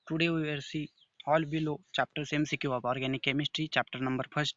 Today we will see all below chapters MCQ of organic chemistry, chapter number first,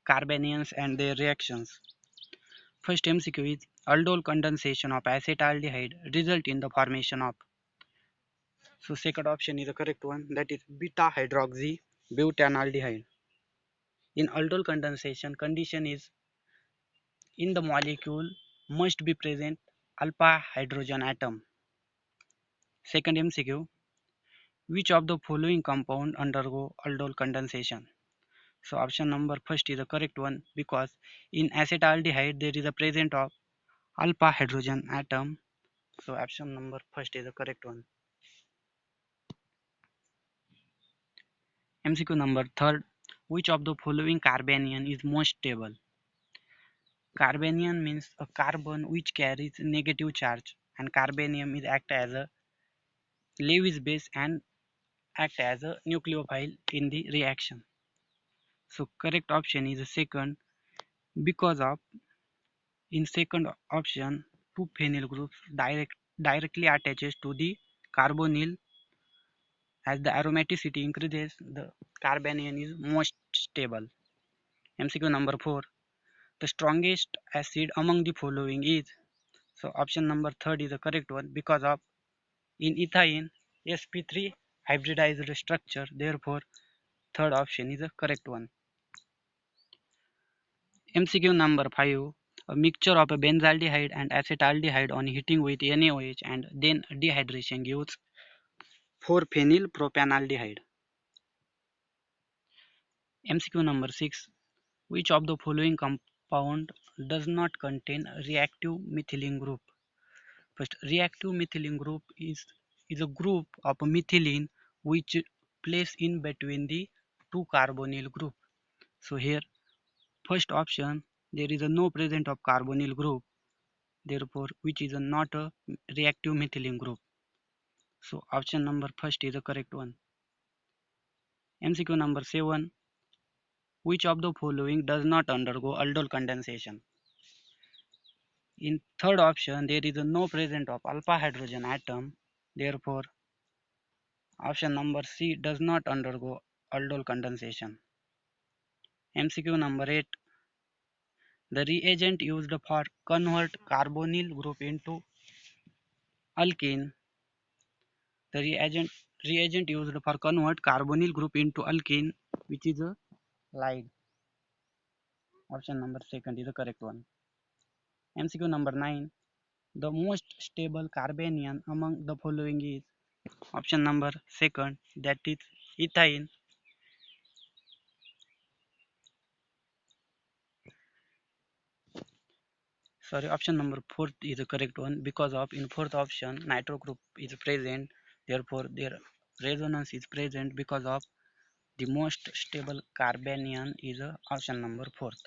carbanions and their reactions. First MCQ is aldol condensation of acetaldehyde result in the formation of. So second option is the correct one, that is beta hydroxy butanaldehyde. In aldol condensation, condition is in the molecule must be present alpha hydrogen atom. Second MCQ, which of the following compound undergo aldol condensation? So option number first is the correct one, because in acetaldehyde there is a presence of alpha hydrogen atom. So option number first is the correct one. MCQ number third, which of the following carbanion is most stable? Carbanion means a carbon which carries negative charge, and carbanium is act as a Lewis base and act as a nucleophile in the reaction. So correct option is the second, because of in second option two phenyl groups directly attaches to the carbonyl. As the aromaticity increases, the carbanion is most stable. MCQ number 4, the strongest acid among the following is. So option number third is the correct one, because of in ethane sp3 hybridized structure, therefore third option is the correct one. MCQ number 5, a mixture of a benzaldehyde and acetaldehyde on heating with NaOH and then dehydration gives 4-phenyl propanaldehyde. MCQ number 6, which of the following compound does not contain reactive methylene group? First, reactive methylene group is a group of methylene which place in between the two carbonyl group. So here first option, there is a no present of carbonyl group, therefore which is not a reactive methylene group. So option number first is the correct one. MCQ number 7, which of the following does not undergo aldol condensation? In third option, there is a no present of alpha hydrogen atom, therefore option number C does not undergo aldol condensation. MCQ number 8, the reagent used for convert carbonyl group into alkene. The reagent used for convert carbonyl group into alkene, which is a lide. Option number second is the correct one. MCQ number 9, the most stable carbanion among the following is. Option number second, that is ethane. Sorry, option number fourth is the correct one, because of in fourth option nitro group is present, therefore their resonance is present, because of the most stable carbanion is option number fourth.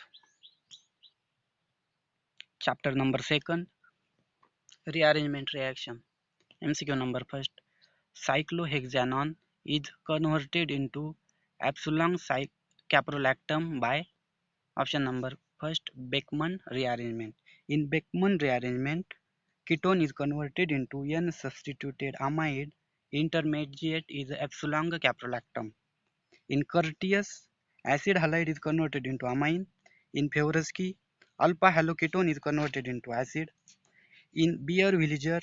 Chapter number second, rearrangement reaction. MCQ number first, cyclohexanon is converted into epsilon caprolactam by option number first, Beckmann rearrangement. In Beckmann rearrangement, ketone is converted into N substituted amide intermediate is epsilon caprolactam. In Curtius, acid halide is converted into amine. In Favorsky, alpha haloketone is converted into acid. In Beer-Villiger,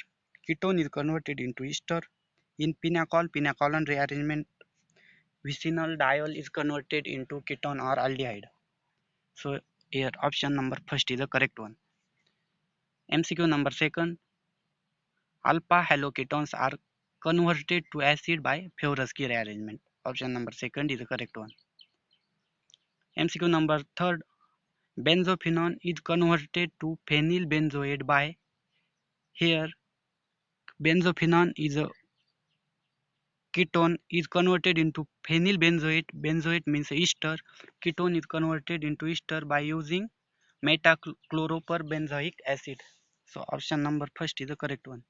ketone is converted into ester. In Pinacol rearrangement, vicinal diol is converted into ketone or aldehyde. So here option number first is the correct one. MCQ number second, alpha haloketones are converted to acid by Favorsky rearrangement. Option number second is the correct one. MCQ number third, benzophenone is converted to phenyl benzoate by. Here benzophenone is a ketone is converted into phenyl benzoate. Benzoate means ester. Ketone is converted into ester by using metachloropurbenzoic acid. So option number first is the correct one.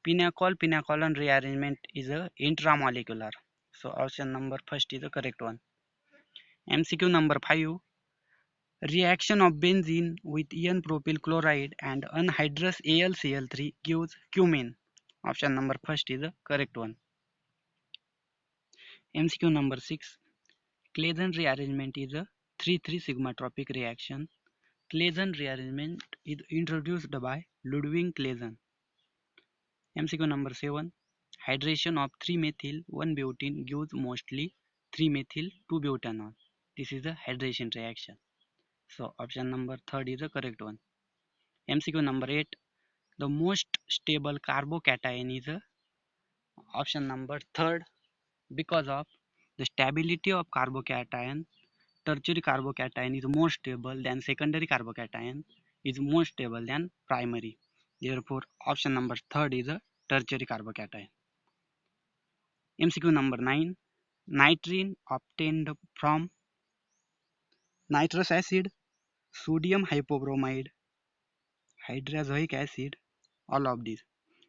Pinacolon rearrangement is a intramolecular. So option number first is the correct one. MCQ number 5, reaction of benzene with N-propyl chloride and anhydrous AlCl3 gives cumene. Option number first is the correct one. MCQ number 6. Claisen rearrangement is a 3,3 sigmatropic reaction. Claisen rearrangement is introduced by Ludwig Claisen. MCQ number 7. Hydration of 3-methyl-1-butene gives mostly 3-methyl-2-butanol. This is a hydration reaction. So option number 3 is the correct one. MCQ number 8. The most stable carbocation is option number 3 because of the stability of carbocation. Tertiary carbocation is more stable than secondary carbocation is more stable than primary. Therefore, option number 3 is a tertiary carbocation. MCQ number 9. Nitrine obtained from nitrous acid, sodium hypobromide, hydrazoic acid, all of these.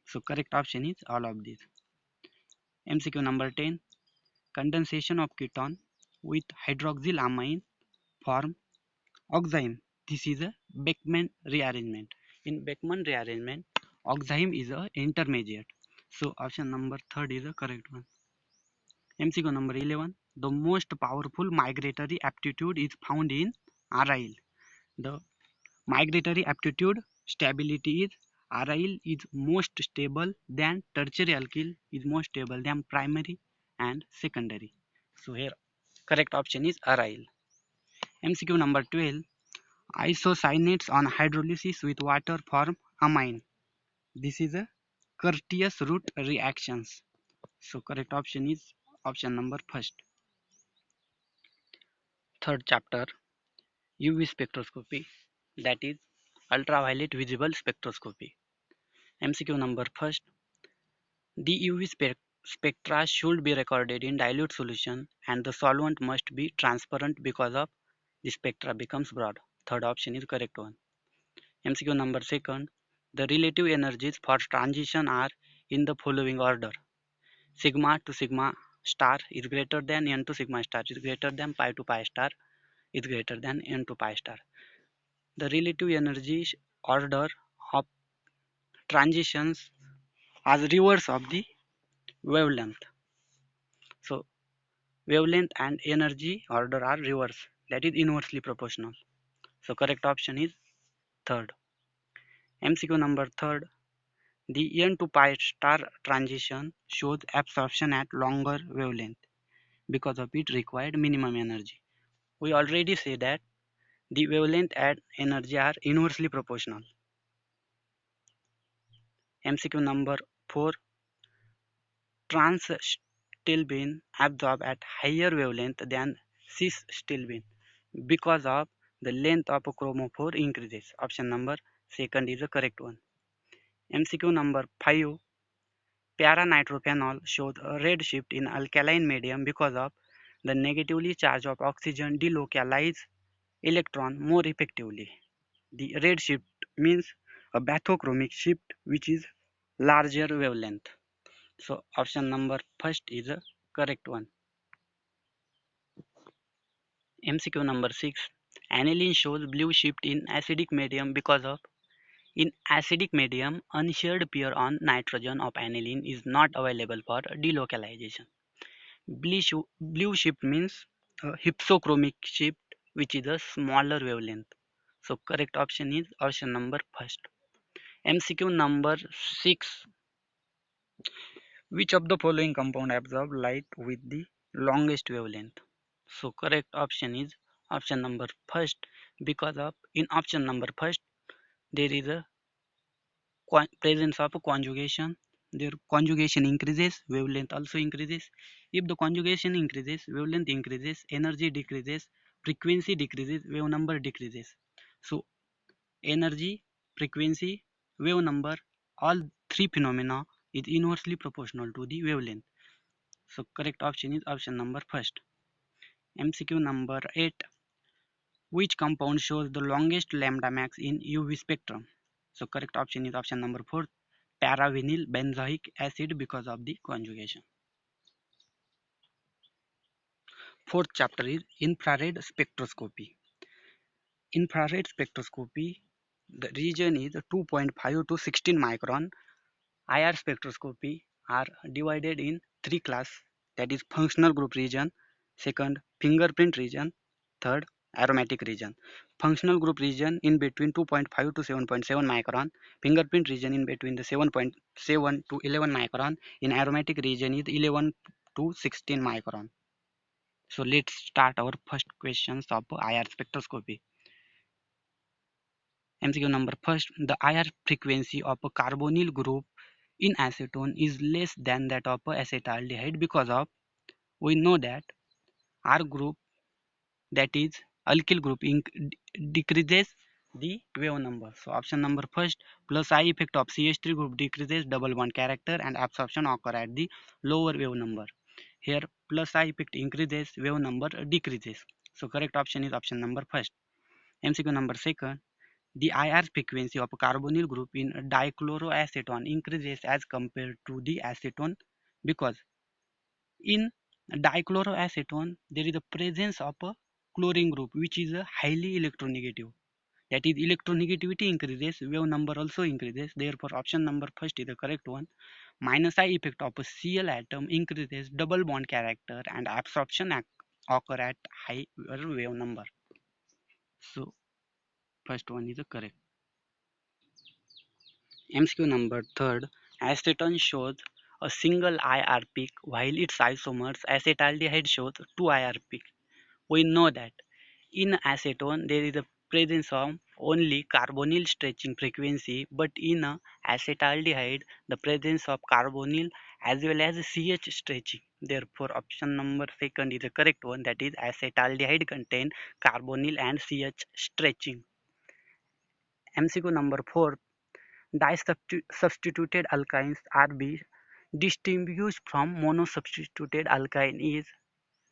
So correct option is all of these. MCQ number 10. Condensation of ketone with hydroxylamine form oxime. This is a Beckmann rearrangement. In Beckmann rearrangement, oxime is a intermediate. So option number 3 is the correct one. MCQ number 11. The most powerful migratory aptitude is found in aryl. The migratory aptitude stability is aryl is most stable than tertiary alkyl is more stable than primary and secondary. So here correct option is aryl. MCQ number 12. Isocyanates on hydrolysis with water form amine. This is a Curtius root reactions. So correct option is option number first. Third chapter, UV spectroscopy, that is ultraviolet visible spectroscopy. MCQ number first. The UV spectra should be recorded in dilute solution and the solvent must be transparent because of the spectra becomes broad. Third option is correct one. MCQ number second. The relative energies for transition are in the following order. Sigma to sigma star is greater than n to sigma star is greater than pi to pi star is greater than n to pi star. The relative energy order of transitions as reverse of the wavelength. So wavelength and energy order are reverse, that is inversely proportional. So correct option is third. MCQ number third. The n to pi star transition shows absorption at longer wavelength. Because of it required minimum energy. We already say that the wavelength and energy are inversely proportional. MCQ number 4. Trans stilbene absorb at higher wavelength than cis stilbene because of the length of a chromophore increases. Option number second is the correct one. MCQ number 5. Para-nitrophenol shows a red shift in alkaline medium because of the negatively charged of oxygen delocalize electron more effectively. The red shift means a bathochromic shift which is larger wavelength. So option number first is a correct one. MCQ number 6. Aniline shows blue shift in acidic medium because of in acidic medium unshared pair on nitrogen of aniline is not available for delocalization. Blue shift means a hypsochromic shift which is a smaller wavelength. So correct option is option number first. MCQ number 6. Which of the following compound absorb light with the longest wavelength? So correct option is option number first because of in option number first there is a presence of a conjugation. Their conjugation increases, wavelength also increases. If the conjugation increases, wavelength increases, energy decreases, frequency decreases, wave number decreases. So energy, frequency, wave number, all three phenomena is inversely proportional to the wavelength. So correct option is option number first. MCQ number 8. Which compound shows the longest lambda max in UV spectrum? So correct option is option number 4. Paravinyl benzoic acid because of the conjugation. Fourth chapter is infrared spectroscopy. Infrared spectroscopy, the region is 2.5 to 16 micron. IR spectroscopy are divided in three classes. that is functional group region. Second, fingerprint region. Third, aromatic region. Functional group region in between 2.5 to 7.7 micron. Fingerprint region in between the 7.7 to 11 micron. In aromatic region is 11 to 16 micron. So let's start our first questions of IR spectroscopy. MCQ number first, the IR frequency of a carbonyl group in acetone is less than that of acetaldehyde because of, we know that R group, that is alkyl group, decreases the wave number. So option number first, plus I effect of CH3 group decreases double bond character and absorption occur at the lower wave number. Here plus I effect increases, wave number decreases. So correct option is option number first. MCQ number second, the IR frequency of a carbonyl group in dichloroacetone increases as compared to the acetone because in dichloroacetone there is a presence of a chlorine group which is a highly electronegative. That is, electronegativity increases, wave number also increases. Therefore, option number first is the correct one. Minus I effect of a Cl atom increases double bond character and absorption occur at higher wave number. So, first one is the correct. MCQ number third, acetone shows a single IR peak while its isomers acetaldehyde shows two IR peaks. We know that in acetone there is a presence of only carbonyl stretching frequency, but in acetaldehyde the presence of carbonyl as well as CH stretching. Therefore, option number second is the correct one, that is acetaldehyde contain carbonyl and CH stretching. MCQ number 4, disubstituted alkynes are be distinguished from monosubstituted alkyne is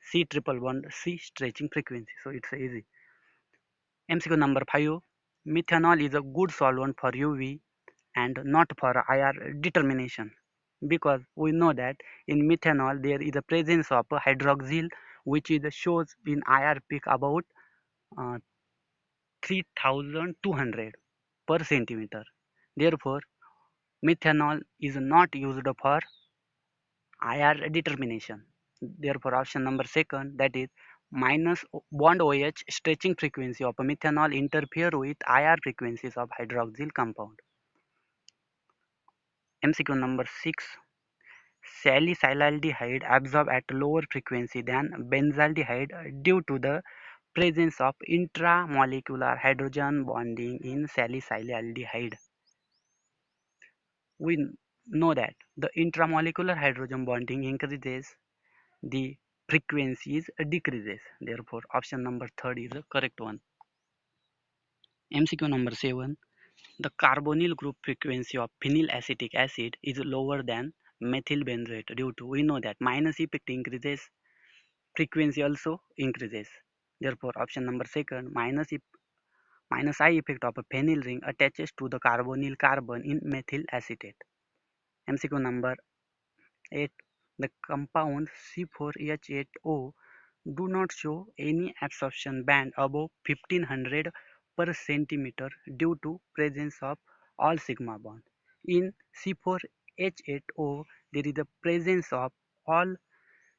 C triple bond C stretching frequency. So it's easy. MCQ number 5, methanol is a good solvent for UV and not for IR determination because we know that in methanol there is a presence of a hydroxyl which is shows in IR peak about uh, 3200 per centimeter. Therefore, methanol is not used for IR determination. Therefore, option number second, that is minus bond OH stretching frequency of methanol interfere with IR frequencies of hydroxyl compound. MCQ number 6, salicylaldehyde absorb at lower frequency than benzaldehyde due to the presence of intramolecular hydrogen bonding in salicylaldehyde. We know that the intramolecular hydrogen bonding increases, the frequencies decreases. Therefore, option number third is the correct one. MCQ number 7. The carbonyl group frequency of phenylacetic acid is lower than methyl benzoate due to, we know that minus effect increases, frequency also increases. Therefore, option number second, minus I effect of a phenyl ring attaches to the carbonyl carbon in methyl acetate. MCQ number 8. The compound C4H8O do not show any absorption band above 1500 per centimeter due to presence of all sigma bond. In C4H8O, there is a presence of all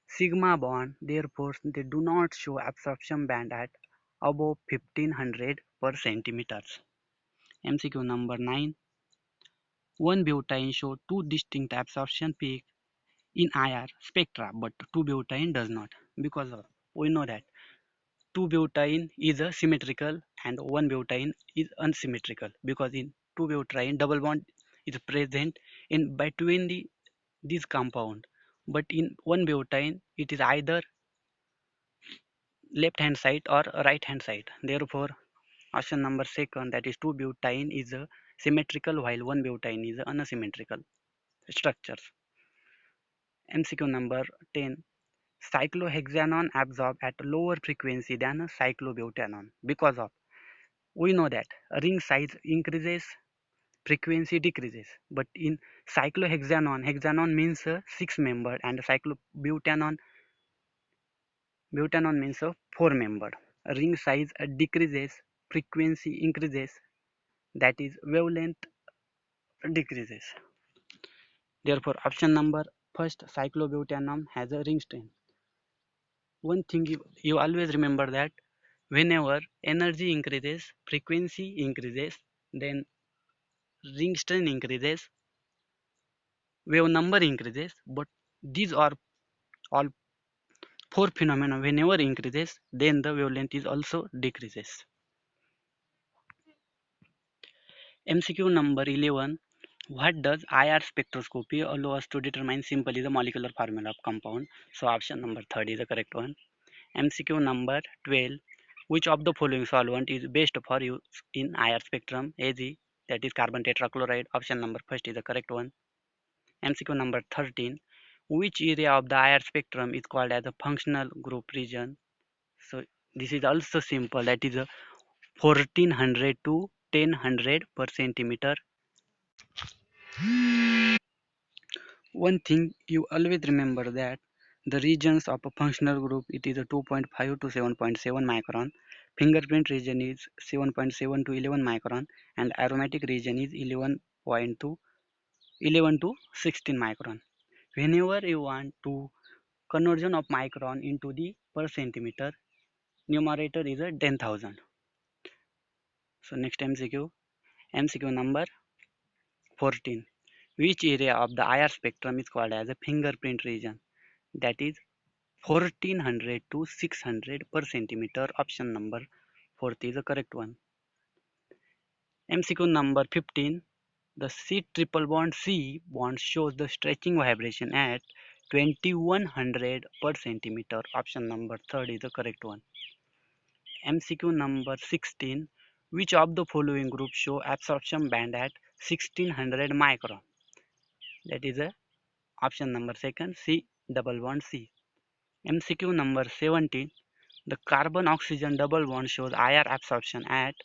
sigma bond, therefore they do not show absorption band at above 1500 per centimeters. MCQ number 9. One butane show two distinct absorption peaks in IR spectra, but 2-butane does not, because of, we know that 2-butane is a symmetrical and 1-butane is unsymmetrical, because in 2-butane double bond is present in between this compound, but in 1-butane it is either left hand side or right hand side. Therefore, option number second, that is 2-butane is a symmetrical while 1-butane is unsymmetrical structures. MCQ number 10. Cyclohexanon absorb at lower frequency than cyclobutanon because of, we know that ring size increases, frequency decreases, but in cyclohexanon, hexanon means a 6-membered and cyclobutanon, butanon means a 4-membered. Ring size decreases, frequency increases, that is wavelength decreases. Therefore, option number First, cyclobutanol has a ring strain. One thing you always remember that whenever energy increases, frequency increases, then ring strain increases, wave number increases, but these are all four phenomena whenever increases, then the wavelength is also decreases. MCQ number 11. What does IR spectroscopy allow us to determine simply the molecular formula of compound? So option number 3 is the correct one. MCQ number 12. Which of the following solvent is best for use in IR spectrum? AG, that is carbon tetrachloride. Option number first is the correct one. MCQ number 13. Which area of the IR spectrum is called as a functional group region? So this is also simple. That is a 1400 to 1000 per centimeter. One thing you always remember that the regions of a functional group it is a 2.5 to 7.7 micron. Fingerprint region is 7.7 to 11 micron, and aromatic region is 11 to 16 micron. Whenever you want to conversion of micron into the per centimeter, numerator is a 10,000. So next MCQ number 14. Which area of the IR spectrum is called as a fingerprint region? That is 1400 to 600 per centimeter. Option number 4 is the correct one. MCQ number 15. The C triple bond C bond shows the stretching vibration at 2100 per centimeter. Option number 3 is the correct one. MCQ number 16. Which of the following groups show absorption band at 1600 micron? That is a option number second C double bond C. MCQ number 17. The carbon oxygen double bond shows IR absorption at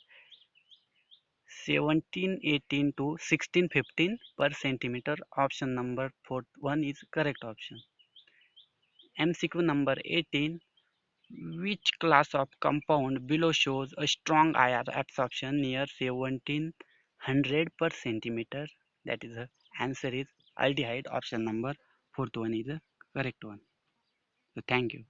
1718 to 1615 per centimeter. Option number 1 is correct option. MCQ number 18. Which class of compound below shows a strong IR absorption near 1700 per centimeter? That is the answer is aldehyde. Option number 4th one is the correct one. So thank you.